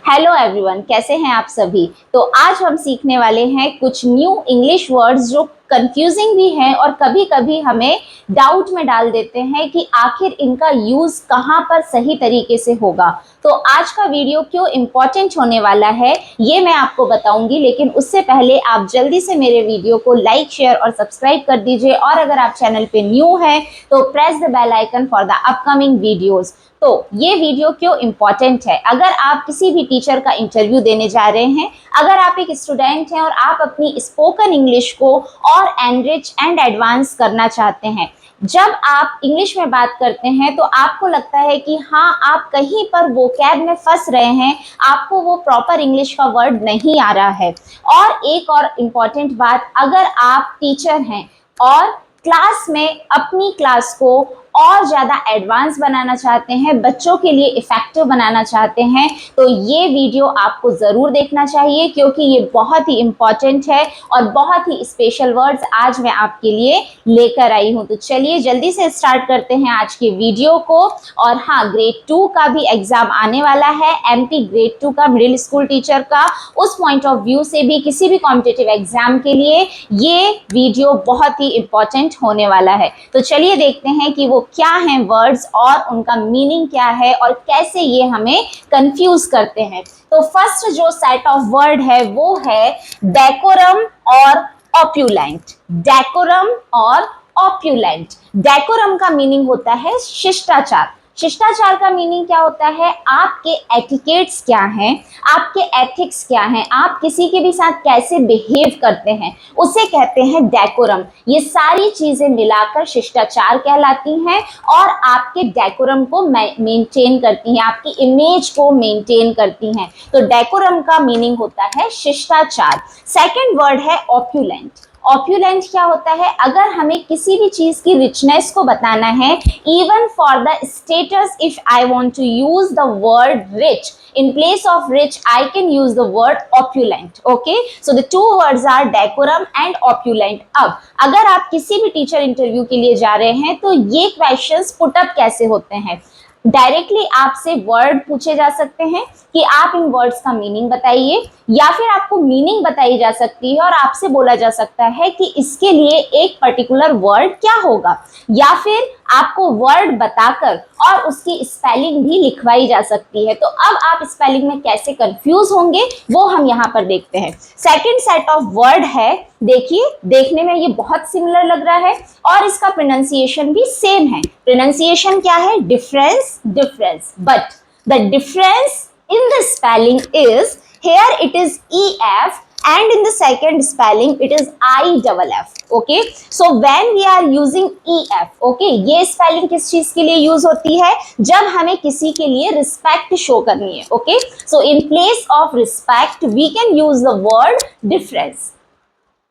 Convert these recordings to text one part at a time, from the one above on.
Hello everyone, कैसे हैं आप सभी। तो आज हम सीखने वाले हैं कुछ न्यू इंग्लिश वर्ड्स जो कंफ्यूजिंग भी हैं और कभी कभी हमें डाउट में डाल देते हैं कि आखिर इनका यूज कहाँ पर सही तरीके से होगा। तो आज का वीडियो क्यों इम्पोर्टेंट होने वाला है ये मैं आपको बताऊंगी, लेकिन उससे पहले आप जल्दी से मेरे वीडियो को लाइक, शेयर और सब्सक्राइब कर दीजिए। और अगर आप चैनल पे न्यू हैं तो press the bell icon for the upcoming videos. तो ये वीडियो क्यों इम्पॉर्टेंट है, अगर आप किसी भी टीचर का इंटरव्यू देने जा रहे हैं, अगर आप एक स्टूडेंट हैं और आप अपनी स्पोकन इंग्लिश को और एनरिच एंड एडवांस करना चाहते हैं। जब आप इंग्लिश में बात करते हैं तो आपको लगता है कि हाँ, आप कहीं पर वोकैब में फंस रहे हैं, आपको वो प्रॉपर इंग्लिश का वर्ड नहीं आ रहा है। और एक और इम्पॉर्टेंट बात, अगर आप टीचर हैं और क्लास में अपनी क्लास को और ज़्यादा एडवांस बनाना चाहते हैं, बच्चों के लिए इफेक्टिव बनाना चाहते हैं, तो ये वीडियो आपको ज़रूर देखना चाहिए, क्योंकि ये बहुत ही इम्पॉर्टेंट है और बहुत ही स्पेशल वर्ड्स आज मैं आपके लिए लेकर आई हूँ। तो चलिए जल्दी से स्टार्ट करते हैं आज के वीडियो को। और हाँ, ग्रेड 2 का भी एग्ज़ाम आने वाला है, एमपी ग्रेड 2 का, मिडिल स्कूल टीचर का। उस पॉइंट ऑफ व्यू से भी किसी भी कॉम्पिटिटिव एग्जाम के लिए ये वीडियो बहुत ही इम्पॉर्टेंट होने वाला है। तो चलिए देखते हैं कि वो क्या हैं वर्ड्स और उनका मीनिंग क्या है और कैसे ये हमें कंफ्यूज करते हैं। तो फर्स्ट जो सेट ऑफ वर्ड है वो है डेकोरम और ऑप्युलेंट। डेकोरम और ऑप्युलेंट। डेकोरम का मीनिंग होता है शिष्टाचार। शिष्टाचार का मीनिंग क्या होता है, आपके एटिकेट्स क्या हैं, आपके एथिक्स क्या हैं, आप किसी के भी साथ कैसे बिहेव करते हैं, उसे कहते हैं डेकोरम। ये सारी चीजें मिलाकर शिष्टाचार कहलाती हैं और आपके डेकोरम को मेंटेन करती हैं, आपकी इमेज को मेंटेन करती हैं। तो डेकोरम का मीनिंग होता है शिष्टाचार। सेकंड वर्ड है ऑप्युलेंट। ऑप्युलेंट क्या होता है, अगर हमें किसी भी चीज की रिचनेस को बताना है, even for the status, if I want to use the word rich, in place of rich I can use the word opulent. Okay, so the two words are decorum and opulent. अब अगर आप किसी भी teacher interview के लिए जा रहे हैं तो ये क्वेश्चंस पुट अप कैसे होते हैं, डायरेक्टली आपसे वर्ड पूछे जा सकते हैं कि आप इन वर्ड्स का मीनिंग बताइए, या फिर आपको मीनिंग बताई जा सकती है और आपसे बोला जा सकता है कि इसके लिए एक पर्टिकुलर वर्ड क्या होगा, या फिर आपको वर्ड बताकर और उसकी स्पेलिंग भी लिखवाई जा सकती है। तो अब आप स्पेलिंग में कैसे कंफ्यूज होंगे वो हम यहाँ पर देखते हैं। सेकंड सेट ऑफ वर्ड है, देखिए देखने में ये बहुत सिमिलर लग रहा है और इसका प्रोनाउंसिएशन भी सेम है। प्रोनाउंसिएशन क्या है, difference, difference, but the difference in the spelling is, here it is EF and in the second spelling it is IFF. Okay, so when we are using EF, okay, ये spelling किस चीज के लिए use होती है, जब हमें किसी के लिए रिस्पेक्ट शो करनी है। Okay, so in place of respect we can use the word difference.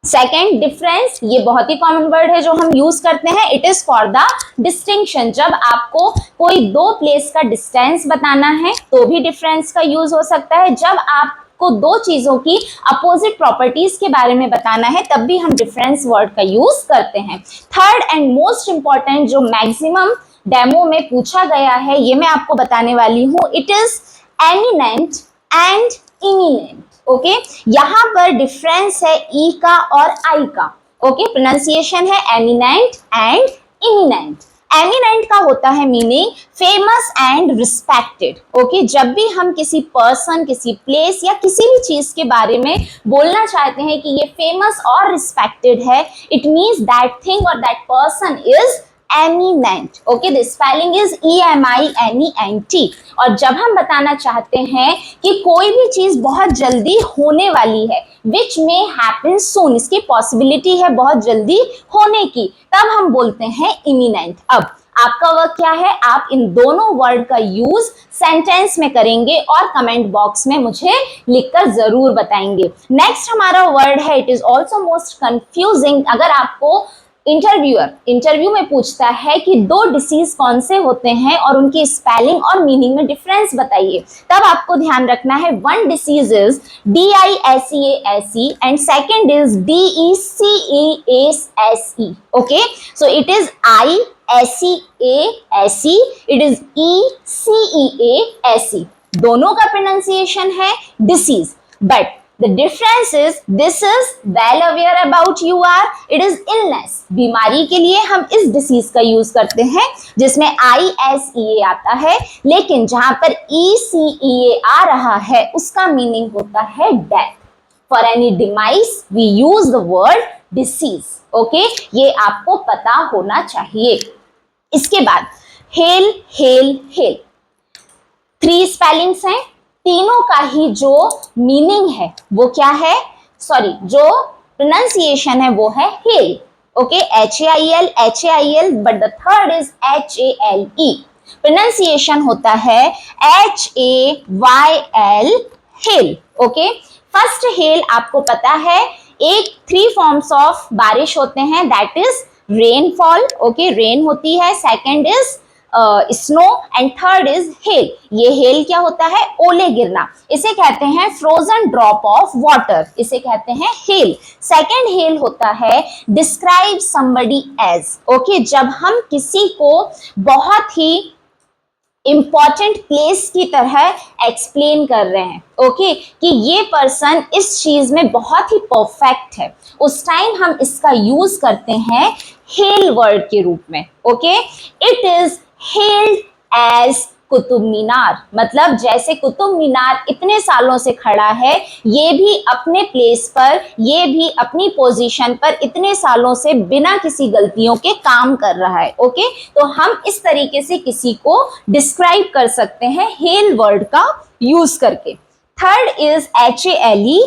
Second difference, ये बहुत ही कॉमन वर्ड है जो हम यूज करते हैं, it is for the distinction. जब आपको कोई दो प्लेस का डिस्टेंस बताना है तो भी डिफरेंस का यूज हो सकता है। जब आपको दो चीजों की अपोजिट प्रॉपर्टीज के बारे में बताना है तब भी हम डिफरेंस वर्ड का यूज करते हैं। थर्ड एंड मोस्ट इंपॉर्टेंट जो मैक्सिमम डेमो में पूछा गया है, ये मैं आपको बताने वाली हूँ, it is eminent and imminent. Okay, यहाँ पर डिफरेंस है ई का और आई का। ओके, प्रोनाउंसिएशन है एमिनेंट एंड इमिनेंट। एमिनेंट का होता है meaning famous and respected. Okay, जब भी हम किसी पर्सन, किसी प्लेस या किसी भी चीज के बारे में बोलना चाहते हैं कि ये फेमस और रिस्पेक्टेड है, इट मीन्स दैट थिंग और that person is eminent. Okay, the spelling is EMINENT। और जब हम बताना चाहते हैं कि कोई भी चीज बहुत जल्दी होने वाली है, विच मे हैपन सून, इसकी पॉसिबिलिटी है बहुत जल्दी होने की, तब हम बोलते हैं इमिनेंट। अब आपका वर्क क्या है, आप इन दोनों वर्ड का यूज सेंटेंस में करेंगे और कमेंट बॉक्स में मुझे लिखकर जरूर बताएंगे। नेक्स्ट हमारा वर्ड है, it is also most confusing. अगर आपको इंटरव्यूअर इंटरव्यू में पूछता है कि दो डिसीज कौन से होते हैं और उनकी स्पेलिंग और मीनिंग में डिफरेंस बताइए, तब आपको ध्यान रखना है, one disease is DISEASE and second is DECEASE। Okay, so it is ISEASE, it is ECEASE. दोनों का प्रोनाउंसिएशन है disease, but the difference is this is well aware about you are, it is illness। बीमारी के लिए हम इस disease का use करते हैं जिसमें ISEA आता है, लेकिन जहां पर ECEA आ रहा है उसका मीनिंग होता है death. For any demise we use the word disease. Okay, ये आपको पता होना चाहिए। इसके बाद हेल हेल हेल, 3 स्पेलिंग्स हैं, तीनों का ही जो मीनिंग है वो क्या है, सॉरी जो प्रोनाउंसिएशन है वो है hello. Okay, HAIL HAIL, but the third is HALE। Pronunciation होता है HAYL hello. Okay, first hello आपको पता है, एक 3 फॉर्म्स ऑफ बारिश होते हैं, that is rainfall. Okay, rain होती है, second is snow and third is hello. ये हेल क्या होता है, ओले गिरना, इसे कहते हैं फ्रोजन ड्रॉप ऑफ वाटर, इसे कहते हैं हेल। सेकेंड हेल होता है डिस्क्राइब समबडी एज। ओके, जब हम किसी को बहुत ही इंपॉर्टेंट प्लेस की तरह एक्सप्लेन कर रहे हैं, ओके, कि ये पर्सन इस चीज में बहुत ही परफेक्ट है, उस टाइम हम इसका यूज करते हैं हेल वर्ड के रूप में। Okay, it is held as Qutub Minar, मतलब जैसे कुतुब मीनार इतने सालों से खड़ा है, ये भी अपने प्लेस पर, ये भी अपनी पोजीशन पर इतने सालों से बिना किसी गलतियों के काम कर रहा है। ओके, तो हम इस तरीके से किसी को डिस्क्राइब कर सकते हैं हेल वर्ड का यूज करके। Third is HALE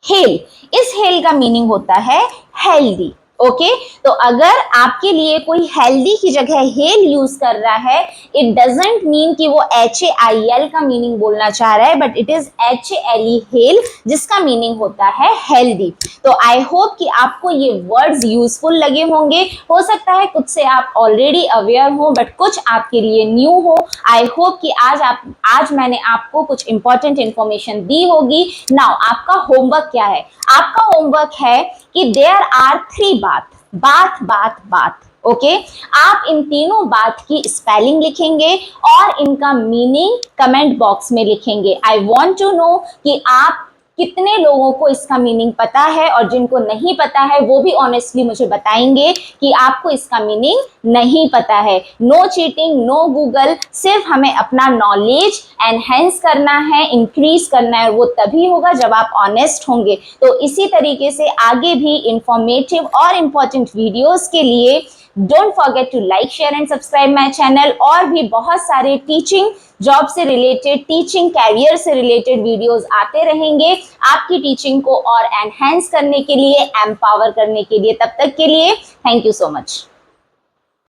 hello. इस हेल का मीनिंग होता है हेल्दी। ओके, तो अगर आपके लिए कोई हेल्दी की जगह हेल यूज कर रहा है, इट डजेंट मीन कि वो HAIL का मीनिंग बोलना चाह रहा है, but it is HALE hello, जिसका मीनिंग होता है हेल्दी। तो आई होप कि आपको ये वर्ड्स यूजफुल लगे होंगे। हो सकता है कुछ से आप ऑलरेडी अवेयर हो, बट कुछ आपके लिए न्यू हो। आई होप कि आज मैंने आपको कुछ इंपॉर्टेंट इंफॉर्मेशन दी होगी। नाउ आपका होमवर्क क्या है, आपका होमवर्क है कि देयर आर 3 बात बात बात बात। ओके, आप इन तीनों बात की स्पेलिंग लिखेंगे और इनका मीनिंग कमेंट बॉक्स में लिखेंगे। आई वांट टू नो कि आप कितने लोगों को इसका मीनिंग पता है, और जिनको नहीं पता है वो भी ऑनेस्टली मुझे बताएंगे कि आपको इसका मीनिंग नहीं पता है। नो चीटिंग, नो गूगल, सिर्फ हमें अपना नॉलेज एनहेंस करना है, इंक्रीज करना है। वो तभी होगा जब आप ऑनेस्ट होंगे। तो इसी तरीके से आगे भी इंफॉर्मेटिव और इम्पोर्टेंट वीडियोस के लिए don't forget to like, share and subscribe my channel. और भी बहुत सारे टीचिंग जॉब से रिलेटेड, टीचिंग कैरियर से रिलेटेड वीडियोस आते रहेंगे आपकी टीचिंग को और एनहांस करने के लिए, एम्पावर करने के लिए। तब तक के लिए थैंक यू सो मच।